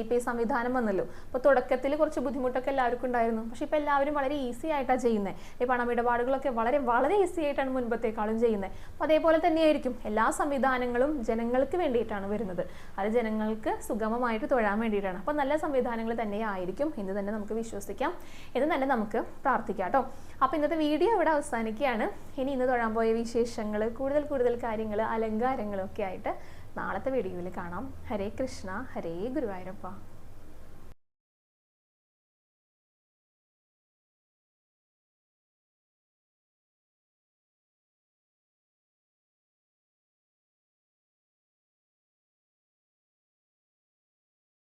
പേ സംവിധാനം വന്നല്ലോ. അപ്പോൾ തുടക്കത്തിൽ കുറച്ച് ബുദ്ധിമുട്ടൊക്കെ എല്ലാവർക്കും ഉണ്ടായിരുന്നു. പക്ഷേ ഇപ്പോൾ എല്ലാവരും വളരെ ഈസി ആയിട്ടാണ് ചെയ്യുന്നത്. ഈ പണമിടപാടുകളൊക്കെ വളരെ വളരെ ഈസി ആയിട്ടാണ് മുൻപത്തേക്കാളും ചെയ്യുന്നത്. അപ്പോൾ അതേപോലെ തന്നെയായിരിക്കും എല്ലാ സംവിധാനങ്ങളും ജനങ്ങൾക്ക് വേണ്ടിയിട്ടാണ് വരുന്നത്. അത് ജനങ്ങൾക്ക് സുഗമമായിട്ട് തൊഴാൻ വേണ്ടിയിട്ടാണ്. അപ്പോൾ നല്ല സംവിധാനങ്ങൾ തന്നെയായിരിക്കും എന്ന് തന്നെ നമുക്ക് വിശ്വസിക്കാം, എന്ന് തന്നെ നമുക്ക് പ്രാർത്ഥിക്കാം കേട്ടോ. അപ്പോൾ ഇന്നത്തെ വീഡിയോ ഇവിടെ അവസാനിക്കുകയാണ്. ഇന്ന് തൊഴാൻ പോയ വിശേഷങ്ങൾ, കൂടുതൽ കാര്യങ്ങൾ, അലങ്കാരങ്ങളൊക്കെ ആയിട്ട് നാളത്തെ വീഡിയോയിൽ കാണാം. ഹരേ കൃഷ്ണ, ഹരേ ഗുരുവായൂരപ്പ.